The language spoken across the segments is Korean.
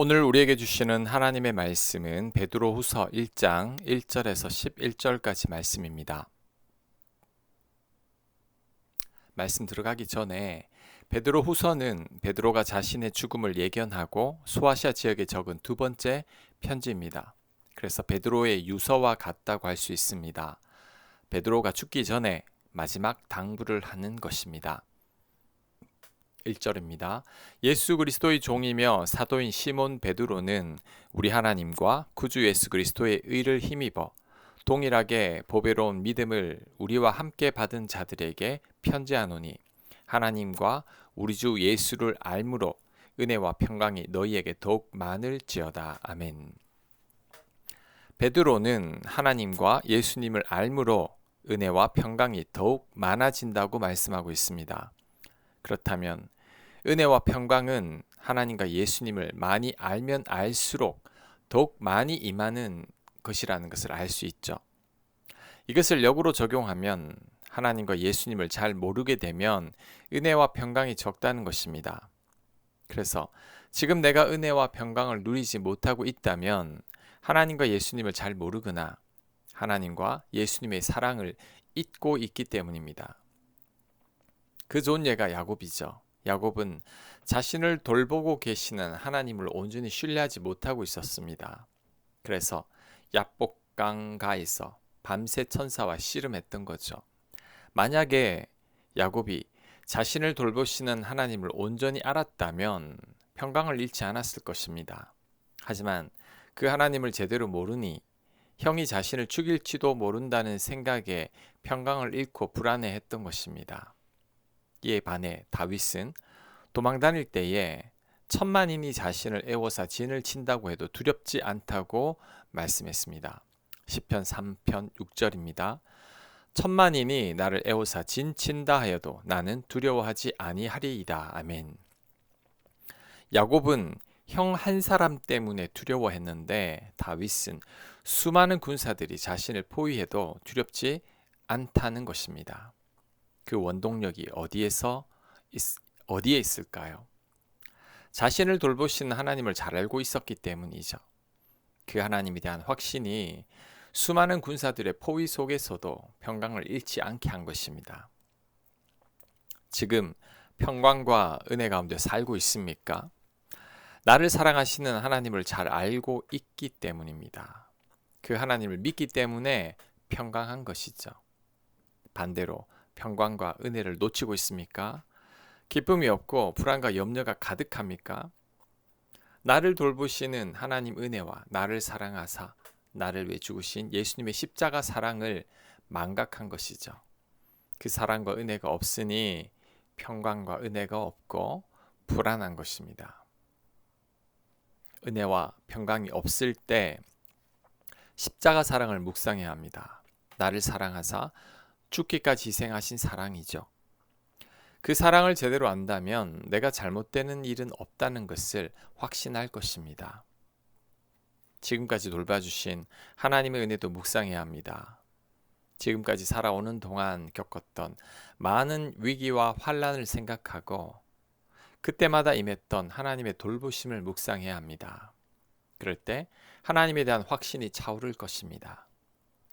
오늘 우리에게 주시는 하나님의 말씀은 베드로후서 1장 1절에서 11절까지 말씀입니다. 말씀 들어가기 전에 베드로후서는 베드로가 자신의 죽음을 예견하고 소아시아 지역에 적은 두 번째 편지입니다. 그래서 베드로의 유서와 같다고 할 수 있습니다. 베드로가 죽기 전에 마지막 당부를 하는 것입니다. 1절입니다. 예수 그리스도의 종이며 사도인 시몬 베드로는 우리 하나님과 구주 예수 그리스도의 의를 힘입어 동일하게 보배로운 믿음을 우리와 함께 받은 자들에게 편지하노니 하나님과 우리 주 예수를 알므로 은혜와 평강이 너희에게 더욱 많을지어다. 아멘. 베드로는 하나님과 예수님을 알므로 은혜와 평강이 더욱 많아진다고 말씀하고 있습니다. 그렇다면 은혜와 평강은 하나님과 예수님을 많이 알면 알수록 더욱 많이 임하는 것이라는 것을 알 수 있죠. 이것을 역으로 적용하면 하나님과 예수님을 잘 모르게 되면 은혜와 평강이 적다는 것입니다. 그래서 지금 내가 은혜와 평강을 누리지 못하고 있다면 하나님과 예수님을 잘 모르거나 하나님과 예수님의 사랑을 잊고 있기 때문입니다. 그 좋은 예가 야곱이죠. 야곱은 자신을 돌보고 계시는 하나님을 온전히 신뢰하지 못하고 있었습니다. 그래서 야복강가에서 밤새 천사와 씨름했던 거죠. 만약에 야곱이 자신을 돌보시는 하나님을 온전히 알았다면 평강을 잃지 않았을 것입니다. 하지만 그 하나님을 제대로 모르니 형이 자신을 죽일지도 모른다는 생각에 평강을 잃고 불안해했던 것입니다. 이에 반해 다윗은 도망다닐 때에 천만인이 자신을 애워사 진을 친다고 해도 두렵지 않다고 말씀했습니다. 시편 3편 6절입니다. 천만인이 나를 애워사 진 친다 하여도 나는 두려워하지 아니하리이다. 아멘. 야곱은 형 한 사람 때문에 두려워했는데 다윗은 수많은 군사들이 자신을 포위해도 두렵지 않다는 것입니다. 그 원동력이 어디에 있을까요? 자신을 돌보시는 하나님을 잘 알고 있었기 때문이죠. 그 하나님에 대한 확신이 수많은 군사들의 포위 속에서도 평강을 잃지 않게 한 것입니다. 지금 평강과 은혜 가운데 살고 있습니까? 나를 사랑하시는 하나님을 잘 알고 있기 때문입니다. 그 하나님을 믿기 때문에 평강한 것이죠. 반대로 평강과 은혜를 놓치고 있습니까? 기쁨이 없고 불안과 염려가 가득합니까? 나를 돌보시는 하나님 은혜와 나를 사랑하사 나를 위해 죽으신 예수님의 십자가 사랑을 망각한 것이죠. 그 사랑과 은혜가 없으니 평강과 은혜가 없고 불안한 것입니다. 은혜와 평강이 없을 때 십자가 사랑을 묵상해야 합니다. 나를 사랑하사 죽기까지 희생하신 사랑이죠. 그 사랑을 제대로 안다면 내가 잘못되는 일은 없다는 것을 확신할 것입니다. 지금까지 돌봐주신 하나님의 은혜도 묵상해야 합니다. 지금까지 살아오는 동안 겪었던 많은 위기와 환난을 생각하고 그때마다 임했던 하나님의 돌보심을 묵상해야 합니다. 그럴 때 하나님에 대한 확신이 차오를 것입니다.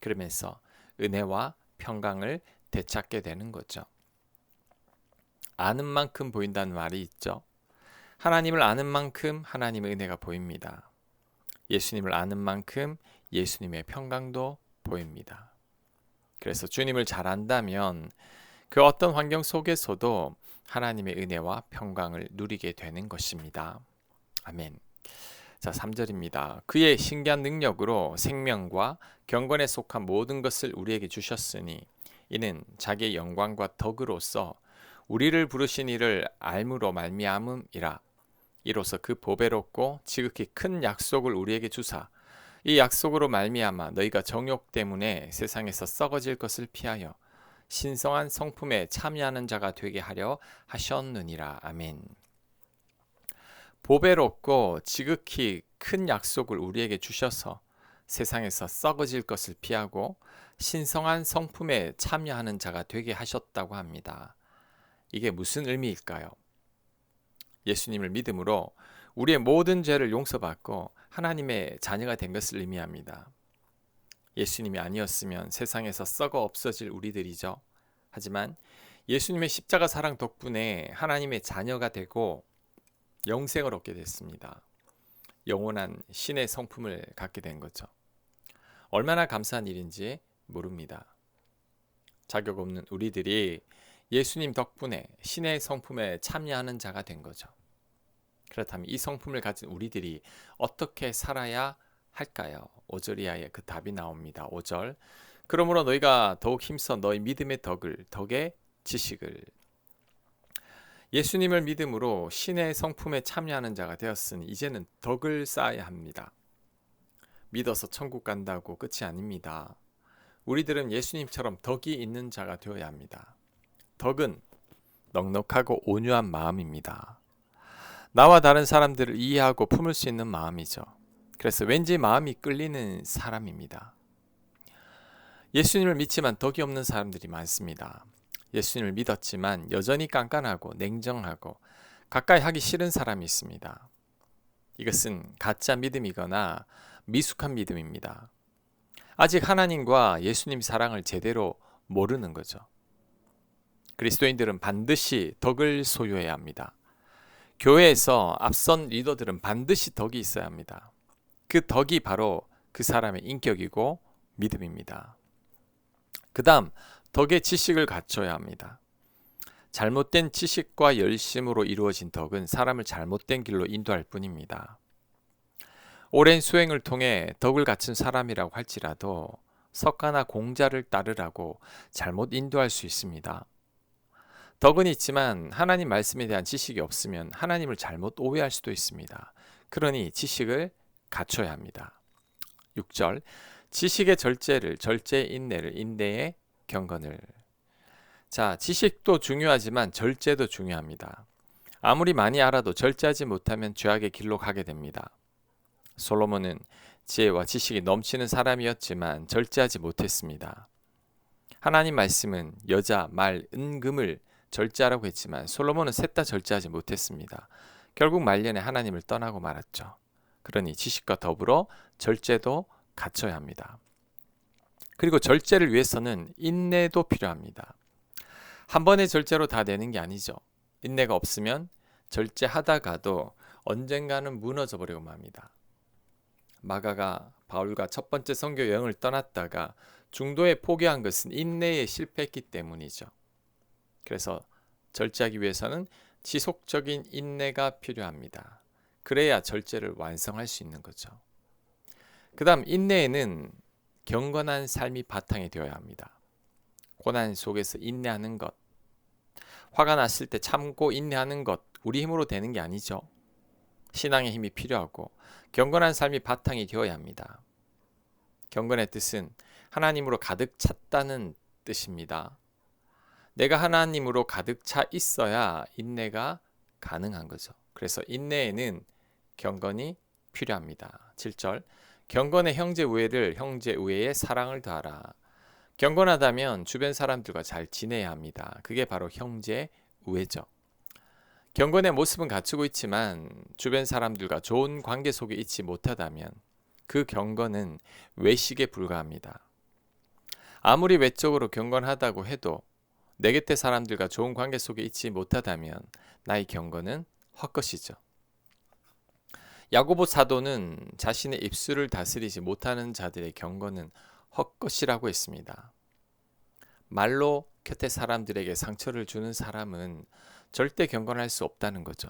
그러면서 은혜와 평강을 되찾게 되는 거죠. 아는 만큼 보인다는 말이 있죠. 하나님을 아는 만큼 하나님의 은혜가 보입니다. 예수님을 아는 만큼 예수님의 평강도 보입니다. 그래서 주님을 잘 안다면 그 어떤 환경 속에서도 하나님의 은혜와 평강을 누리게 되는 것입니다. 아멘. 자, 3절입니다. 그의 신기한 능력으로 생명과 경건에 속한 모든 것을 우리에게 주셨으니 이는 자기의 영광과 덕으로서 우리를 부르신 이를 알므로 말미암음이라. 이로써 그 보배롭고 지극히 큰 약속을 우리에게 주사 이 약속으로 말미암아 너희가 정욕 때문에 세상에서 썩어질 것을 피하여 신성한 성품에 참여하는 자가 되게 하려 하셨느니라. 아멘. 보배롭고 지극히 큰 약속을 우리에게 주셔서 세상에서 썩어질 것을 피하고 신성한 성품에 참여하는 자가 되게 하셨다고 합니다. 이게 무슨 의미일까요? 예수님을 믿음으로 우리의 모든 죄를 용서받고 하나님의 자녀가 된 것을 의미합니다. 예수님이 아니었으면 세상에서 썩어 없어질 우리들이죠. 하지만 예수님의 십자가 사랑 덕분에 하나님의 자녀가 되고 영생을 얻게 됐습니다. 영원한 신의 성품을 갖게 된 거죠. 얼마나 감사한 일인지 모릅니다. 자격 없는 우리들이 예수님 덕분에 신의 성품에 참여하는 자가 된 거죠. 그렇다면 이 성품을 가진 우리들이 어떻게 살아야 할까요? 5절 이하에 그 답이 나옵니다. 5절. 그러므로 너희가 더욱 힘써 너희 믿음의 덕의 지식을. 예수님을 믿음으로 신의 성품에 참여하는 자가 되었으니 이제는 덕을 쌓아야 합니다. 믿어서 천국 간다고 끝이 아닙니다. 우리들은 예수님처럼 덕이 있는 자가 되어야 합니다. 덕은 넉넉하고 온유한 마음입니다. 나와 다른 사람들을 이해하고 품을 수 있는 마음이죠. 그래서 왠지 마음이 끌리는 사람입니다. 예수님을 믿지만 덕이 없는 사람들이 많습니다. 예수님을 믿었지만 여전히 깐깐하고 냉정하고 가까이 하기 싫은 사람이 있습니다. 이것은 가짜 믿음이거나 미숙한 믿음입니다. 아직 하나님과 예수님 사랑을 제대로 모르는 거죠. 그리스도인들은 반드시 덕을 소유해야 합니다. 교회에서 앞선 리더들은 반드시 덕이 있어야 합니다. 그 덕이 바로 그 사람의 인격이고 믿음입니다. 그 다음 덕의 지식을 갖춰야 합니다. 잘못된 지식과 열심으로 이루어진 덕은 사람을 잘못된 길로 인도할 뿐입니다. 오랜 수행을 통해 덕을 갖춘 사람이라고 할지라도 석가나 공자를 따르라고 잘못 인도할 수 있습니다. 덕은 있지만 하나님 말씀에 대한 지식이 없으면 하나님을 잘못 오해할 수도 있습니다. 그러니 지식을 갖춰야 합니다. 6절. 지식의 절제를, 절제의 인내를, 인내의 경건을. 자, 지식도 중요하지만 절제도 중요합니다. 아무리 많이 알아도 절제하지 못하면 죄악의 길로 가게 됩니다. 솔로몬은 지혜와 지식이 넘치는 사람이었지만 절제하지 못했습니다. 하나님 말씀은 여자, 말, 은금을 절제하라고 했지만 솔로몬은 셋 다 절제하지 못했습니다. 결국 말년에 하나님을 떠나고 말았죠. 그러니 지식과 더불어 절제도 갖춰야 합니다. 그리고 절제를 위해서는 인내도 필요합니다. 한 번의 절제로 다 되는 게 아니죠. 인내가 없으면 절제하다가도 언젠가는 무너져 버리고 맙니다. 마가가 바울과 첫 번째 선교 여행을 떠났다가 중도에 포기한 것은 인내에 실패했기 때문이죠. 그래서 절제하기 위해서는 지속적인 인내가 필요합니다. 그래야 절제를 완성할 수 있는 거죠. 그 다음 인내에는 경건한 삶이 바탕이 되어야 합니다. 고난 속에서 인내하는 것, 화가 났을 때 참고 인내하는 것, 우리 힘으로 되는 게 아니죠. 신앙의 힘이 필요하고 경건한 삶이 바탕이 되어야 합니다. 경건의 뜻은 하나님으로 가득 찼다는 뜻입니다. 내가 하나님으로 가득 차 있어야 인내가 가능한 거죠. 그래서 인내에는 경건이 필요합니다. 7절. 경건의 형제 우애를 형제 우애에 사랑을 더하라. 경건하다면 주변 사람들과 잘 지내야 합니다. 그게 바로 형제 우애죠. 경건의 모습은 갖추고 있지만 주변 사람들과 좋은 관계 속에 있지 못하다면 그 경건은 외식에 불과합니다. 아무리 외적으로 경건하다고 해도 내 곁에 사람들과 좋은 관계 속에 있지 못하다면 나의 경건은 헛것이죠. 야고보 사도는 자신의 입술을 다스리지 못하는 자들의 경건은 헛것이라고 했습니다. 말로 곁에 사람들에게 상처를 주는 사람은 절대 경건할 수 없다는 거죠.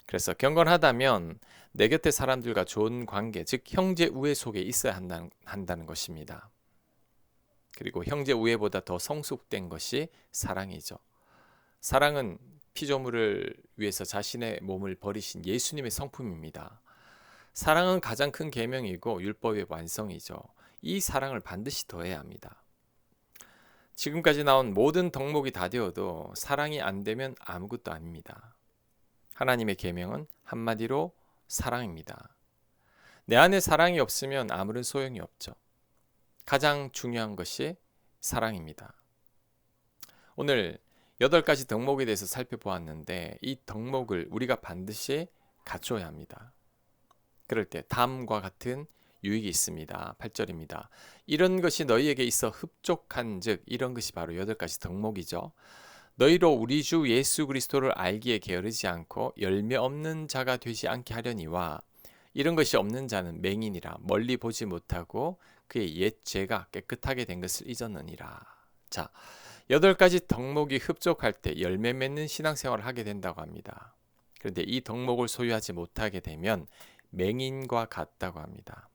그래서 경건하다면 내 곁에 사람들과 좋은 관계, 즉 형제 우애 속에 있어야 한다는 것입니다. 그리고 형제 우애보다 더 성숙된 것이 사랑이죠. 사랑은 피조물을 위해서 자신의 몸을 버리신 예수님의 성품입니다. 사랑은 가장 큰 계명이고 율법의 완성이죠. 이 사랑을 반드시 더해야 합니다. 지금까지 나온 모든 덕목이 다 되어도 사랑이 안 되면 아무것도 아닙니다. 하나님의 계명은 한마디로 사랑입니다. 내 안에 사랑이 없으면 아무런 소용이 없죠. 가장 중요한 것이 사랑입니다. 오늘 8가지 덕목에 대해서 살펴보았는데 이 덕목을 우리가 반드시 갖춰야 합니다. 그럴 때 다음과 같은 유익이 있습니다. 8절입니다. 이런 것이 너희에게 있어 흡족한 즉 이런 것이 바로 8가지 덕목이죠. 너희로 우리 주 예수 그리스도를 알기에 게으르지 않고 열매 없는 자가 되지 않게 하려니와 이런 것이 없는 자는 맹인이라 멀리 보지 못하고 그의 옛 죄가 깨끗하게 된 것을 잊었느니라. 자, 8가지 덕목이 흡족할 때 열매 맺는 신앙생활을 하게 된다고 합니다. 그런데 이 덕목을 소유하지 못하게 되면 맹인과 같다고 합니다.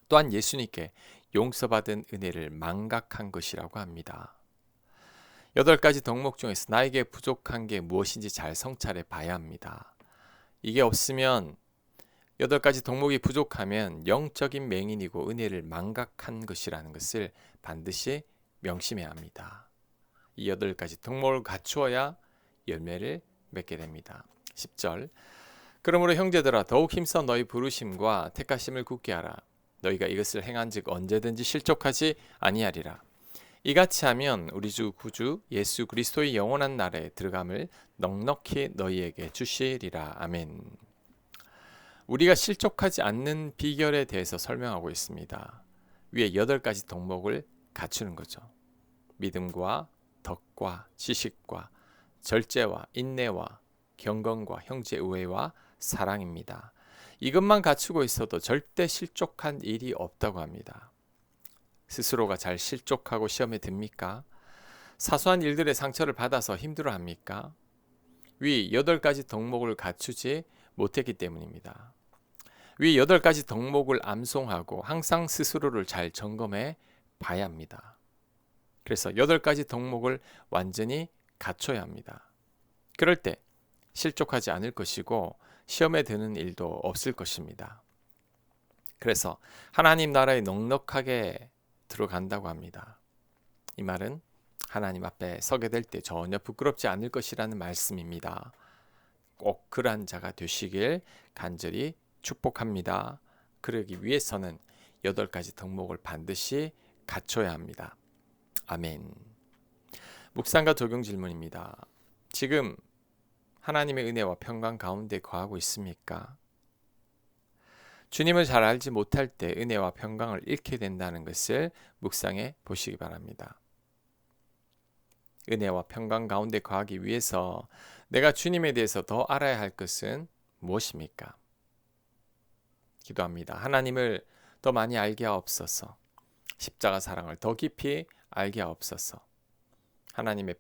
또한 예수님께 용서받은 은혜를 망각한 것이라고 합니다. 8가지 덕목 중에서 나에게 부족한 게 무엇인지 잘 성찰해 봐야 합니다. 이게 없으면 8가지 덕목이 부족하면 영적인 맹인이고 은혜를 망각한 것이라는 것을 반드시 명심해야 합니다. 이 8가지 덕목을 갖추어야 열매를 맺게 됩니다. 10절 그러므로 형제들아 더욱 힘써 너희 부르심과 택하심을 굳게 하라. 너희가 이것을 행한즉 언제든지 실족하지 아니하리라. 이같이 하면 우리 주 구주 예수 그리스도의 영원한 나라에 들어감을 넉넉히 너희에게 주시리라. 아멘. 우리가 실족하지 않는 비결에 대해서 설명하고 있습니다. 위에 8가지 덕목을 갖추는 거죠. 믿음과 덕과 지식과 절제와 인내와 경건과 형제 우애와 사랑입니다. 이것만 갖추고 있어도 절대 실족한 일이 없다고 합니다. 스스로가 잘 실족하고 시험에 듭니까? 사소한 일들의 상처를 받아서 힘들어합니까? 위 8가지 덕목을 갖추지 못했기 때문입니다. 위 8가지 덕목을 암송하고 항상 스스로를 잘 점검해 봐야 합니다. 그래서 8가지 덕목을 완전히 갖춰야 합니다. 그럴 때 실족하지 않을 것이고 시험에 드는 일도 없을 것입니다. 그래서 하나님 나라에 넉넉하게 들어간다고 합니다. 이 말은 하나님 앞에 서게 될 때 전혀 부끄럽지 않을 것이라는 말씀입니다. 꼭 그러한 자가 되시길 간절히 축복합니다. 그러기 위해서는 8가지 덕목을 반드시 갖춰야 합니다. 아멘. 묵상과 적용 질문입니다. 지금 하나님의 은혜와 평강 가운데 거하고 있습니까? 주님을 잘 알지 못할 때 은혜와 평강을 잃게 된다는 것을 묵상해 보시기 바랍니다. 은혜와 평강 가운데 거하기 위해서 내가 주님에 대해서 더 알아야 할 것은 무엇입니까? 기도합니다. 하나님을 더 많이 알게 하옵소서. 십자가 사랑을 더 깊이 알게 하옵소서. 하나님의